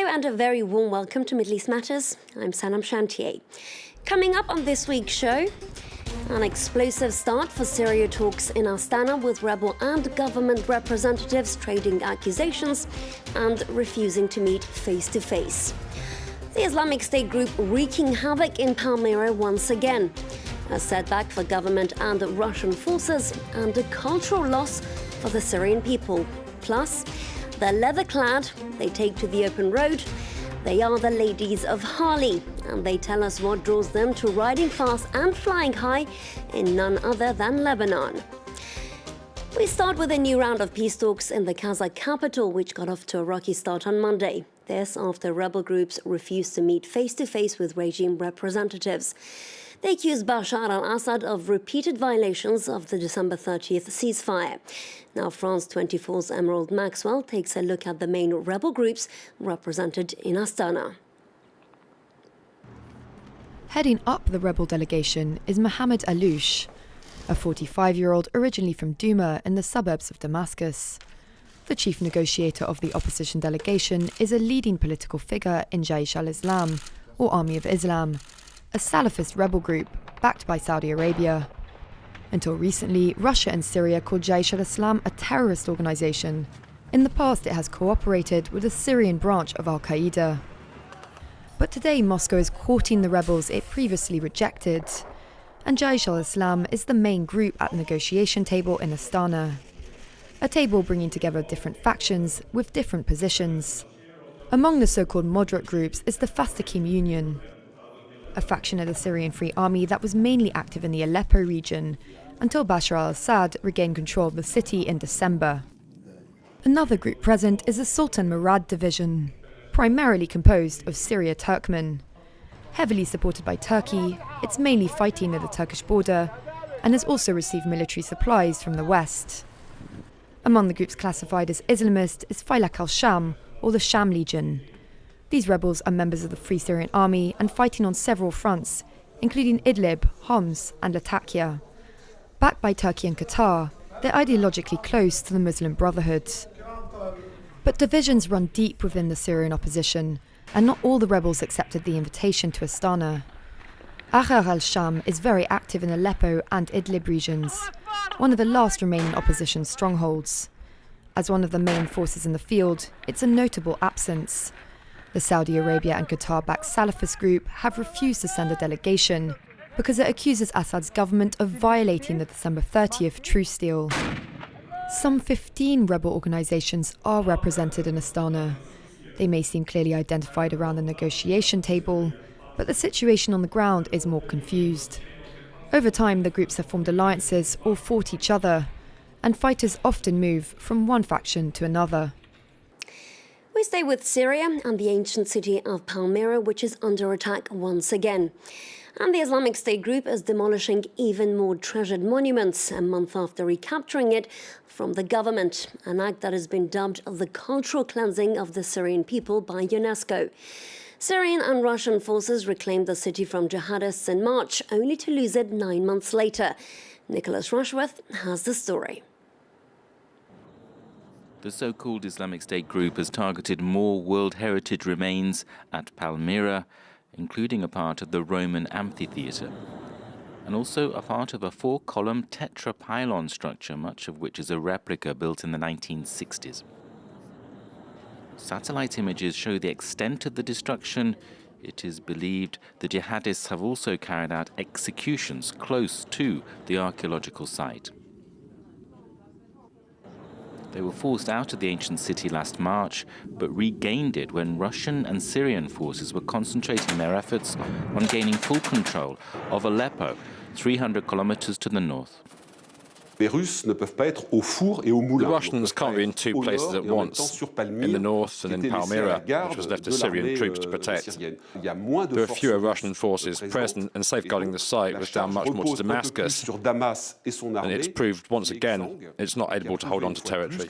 Hello and a very warm welcome to Middle East Matters. I'm Sanam Shantier. Coming up on this week's show, an explosive start for Syria talks in Astana with rebel and government representatives trading accusations and refusing to meet face-to-face. The Islamic State group wreaking havoc in Palmyra once again. A setback for government and Russian forces and a cultural loss for the Syrian people. Plus, the leather-clad, they take to the open road. They are the Ladies of Harley, and they tell us what draws them to riding fast and flying high in none other than Lebanon. We start with a new round of peace talks in the Kazakh capital, which got off to a rocky start on Monday. This after rebel groups refused to meet face-to-face with regime representatives. They accused Bashar al-Assad of repeated violations of the December 30th ceasefire. Now, France 24's Emerald Maxwell takes a look at the main rebel groups represented in Astana. Heading up the rebel delegation is Mohammed Alouche, a 45-year-old originally from Douma in the suburbs of Damascus. The chief negotiator of the opposition delegation is a leading political figure in Jaish al-Islam, or Army of Islam, a Salafist rebel group backed by Saudi Arabia. Until recently, Russia and Syria called Jaish al-Islam a terrorist organization. In the past, it has cooperated with the Syrian branch of al-Qaeda. But today, Moscow is courting the rebels it previously rejected. And Jaish al-Islam is the main group at the negotiation table in Astana. A table bringing together different factions with different positions. Among the so-called moderate groups is the Fastaqim Union, a faction of the Syrian Free Army that was mainly active in the Aleppo region until Bashar al-Assad regained control of the city in December. Another group present is the Sultan Murad division, primarily composed of Syria Turkmen. Heavily supported by Turkey, it's mainly fighting near the Turkish border and has also received military supplies from the West. Among the groups classified as Islamist is Faylaq al-Sham, or the Sham Legion. These rebels are members of the Free Syrian Army and fighting on several fronts, including Idlib, Homs and Latakia. Backed by Turkey and Qatar, they're ideologically close to the Muslim Brotherhood. But divisions run deep within the Syrian opposition, and not all the rebels accepted the invitation to Astana. Ahrar al-Sham is very active in Aleppo and Idlib regions, one of the last remaining opposition strongholds. As one of the main forces in the field, it's a notable absence. The Saudi Arabia and Qatar-backed Salafist group have refused to send a delegation because it accuses Assad's government of violating the December 30th truce deal. Some 15 rebel organizations are represented in Astana. They may seem clearly identified around the negotiation table, but the situation on the ground is more confused. Over time, the groups have formed alliances or fought each other, and fighters often move from one faction to another. We stay with Syria and the ancient city of Palmyra, which is under attack once again. And the Islamic State group is demolishing even more treasured monuments a month after recapturing it from the government, an act that has been dubbed the cultural cleansing of the Syrian people by UNESCO. Syrian and Russian forces reclaimed the city from jihadists in March, only to lose it 9 months later. Nicholas Rushworth has the story. The so-called Islamic State group has targeted more World Heritage remains at Palmyra, including a part of the Roman amphitheatre, and also a part of a 4-column tetrapylon structure, much of which is a replica built in the 1960s. Satellite images show the extent of the destruction. It is believed the jihadists have also carried out executions close to the archaeological site. They were forced out of the ancient city last March, but regained it when Russian and Syrian forces were concentrating their efforts on gaining full control of Aleppo, 300 kilometers to the north. The Russians can't be in two places at once, in the north and in Palmyra, which was left to Syrian troops to protect. There were fewer Russian forces present, and safeguarding the site was down much more to Damascus. And it's proved once again it's not able to hold on to territory.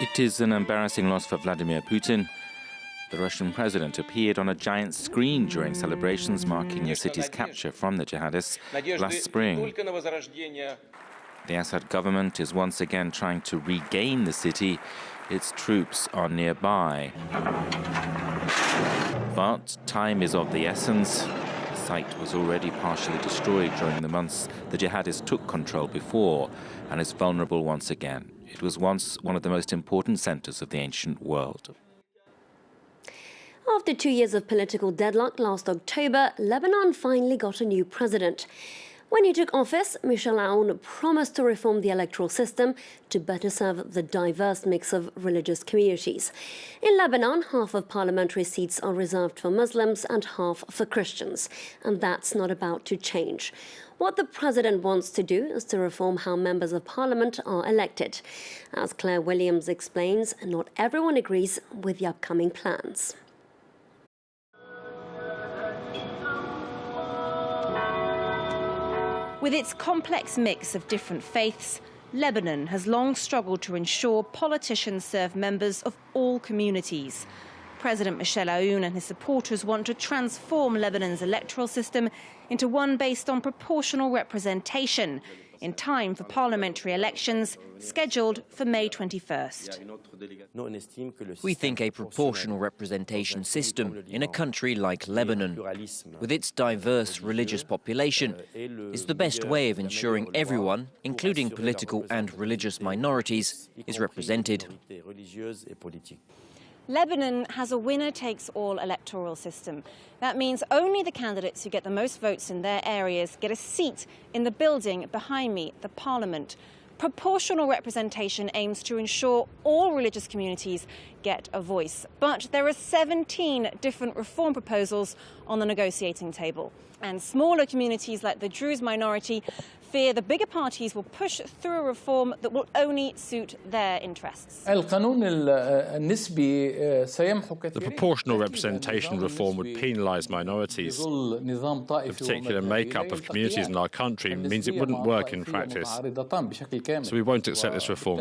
It is an embarrassing loss for Vladimir Putin. The Russian president appeared on a giant screen during celebrations marking the city's capture from the jihadists last spring. The Assad government is once again trying to regain the city. Its troops are nearby. But time is of the essence. The site was already partially destroyed during the months the jihadists took control before and is vulnerable once again. It was once one of the most important centers of the ancient world. After 2 years of political deadlock last October, Lebanon finally got a new president. When he took office, Michel Aoun promised to reform the electoral system to better serve the diverse mix of religious communities. In Lebanon, half of parliamentary seats are reserved for Muslims and half for Christians, and that's not about to change. What the president wants to do is to reform how members of parliament are elected. As Claire Williams explains, not everyone agrees with the upcoming plans. With its complex mix of different faiths, Lebanon has long struggled to ensure politicians serve members of all communities. President Michel Aoun and his supporters want to transform Lebanon's electoral system into one based on proportional representation, in time for parliamentary elections scheduled for May 21st. We think a proportional representation system in a country like Lebanon, with its diverse religious population, is the best way of ensuring everyone, including political and religious minorities, is represented. Lebanon has a winner-takes-all electoral system. That means only the candidates who get the most votes in their areas get a seat in the building behind me, the parliament. Proportional representation aims to ensure all religious communities get a voice. But there are 17 different reform proposals on the negotiating table. And smaller communities like the Druze minority fear the bigger parties will push through a reform that will only suit their interests. The proportional representation reform would penalise minorities. The particular makeup of communities in our country means it wouldn't work in practice. So we won't accept this reform.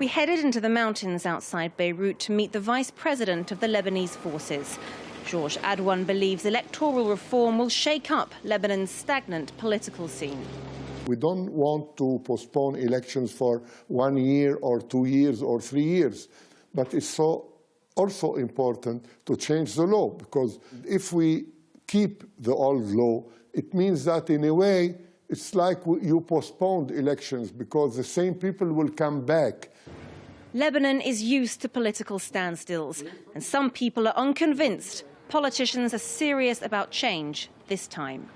We headed into the mountains outside Beirut to meet the vice president of the Lebanese forces. Georges Adouane believes electoral reform will shake up Lebanon's stagnant political scene. We don't want to postpone elections for 1 year or 2 years or 3 years, but it's also important to change the law, because if we keep the old law, it means that in a way it's like you postponed elections because the same people will come back. Lebanon is used to political standstills, and some people are unconvinced politicians are serious about change this time.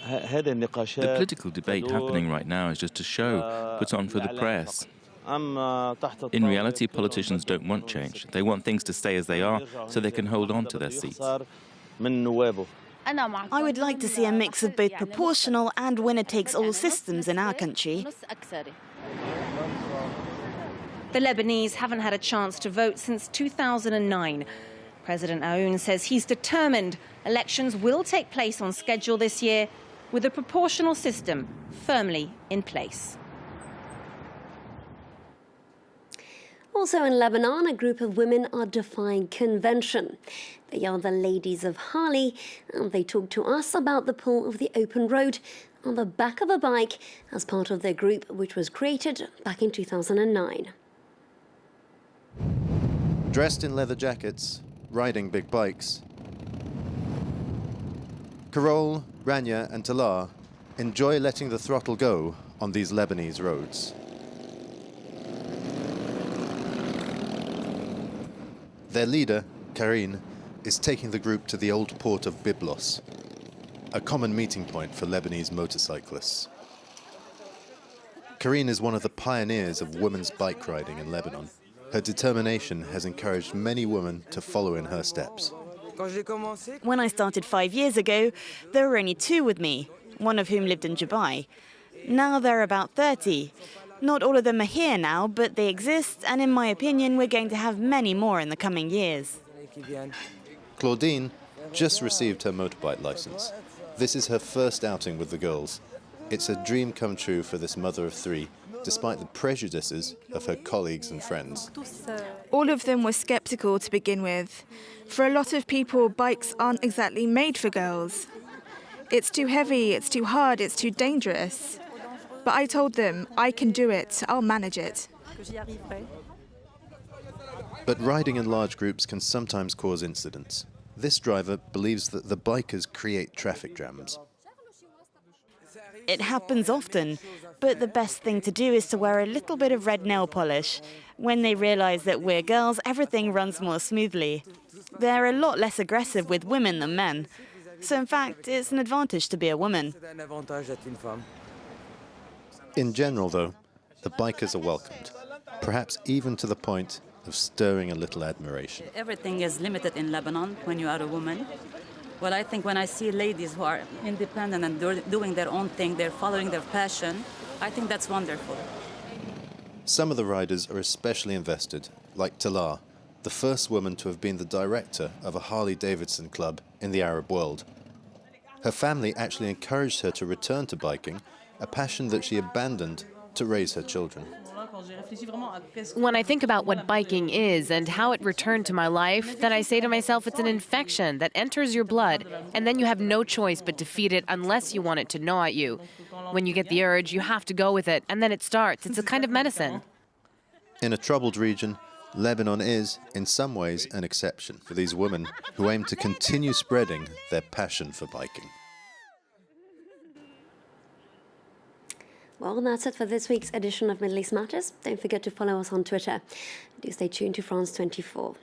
The political debate happening right now is just a show put on for the press. In reality, politicians don't want change. They want things to stay as they are so they can hold on to their seats. I would like to see a mix of both proportional and winner-takes-all systems in our country. The Lebanese haven't had a chance to vote since 2009. President Aoun says he's determined elections will take place on schedule this year, with a proportional system firmly in place. Also in Lebanon, a group of women are defying convention. They are the Ladies of Harley, and they talk to us about the pull of the open road on the back of a bike as part of their group, which was created back in 2009. Dressed in leather jackets, riding big bikes, Carol, Rania and Talar enjoy letting the throttle go on these Lebanese roads. Their leader, Karine, is taking the group to the old port of Byblos, a common meeting point for Lebanese motorcyclists. Karine is one of the pioneers of women's bike riding in Lebanon. Her determination has encouraged many women to follow in her steps. When I started 5 years ago, there were only 2 with me, one of whom lived in Dubai. Now there are about 30. Not all of them are here now, but they exist, and in my opinion, we're going to have many more in the coming years. Claudine just received her motorbike license. This is her first outing with the girls. It's a dream come true for this mother of 3, despite the prejudices of her colleagues and friends. All of them were sceptical to begin with. For a lot of people, bikes aren't exactly made for girls. It's too heavy, it's too hard, it's too dangerous. But I told them, I can do it, I'll manage it. But riding in large groups can sometimes cause incidents. This driver believes that the bikers create traffic jams. It happens often, but the best thing to do is to wear a little bit of red nail polish. When they realize that we're girls, everything runs more smoothly. They're a lot less aggressive with women than men. So in fact, it's an advantage to be a woman. In general, though, the bikers are welcomed, perhaps even to the point of stirring a little admiration. Everything is limited in Lebanon when you are a woman. Well, I think when I see ladies who are independent and they're doing their own thing, they're following their passion, I think that's wonderful. Some of the riders are especially invested, like Talar, the first woman to have been the director of a Harley-Davidson club in the Arab world. Her family actually encouraged her to return to biking, a passion that she abandoned to raise her children. When I think about what biking is and how it returned to my life, then I say to myself it's an infection that enters your blood, and then you have no choice but to feed it unless you want it to gnaw at you. When you get the urge, you have to go with it, and then it starts. It's a kind of medicine. In a troubled region, Lebanon is, in some ways, an exception for these women who aim to continue spreading their passion for biking. Well, that's it for this week's edition of Middle East Matters. Don't forget to follow us on Twitter. Do stay tuned to France 24.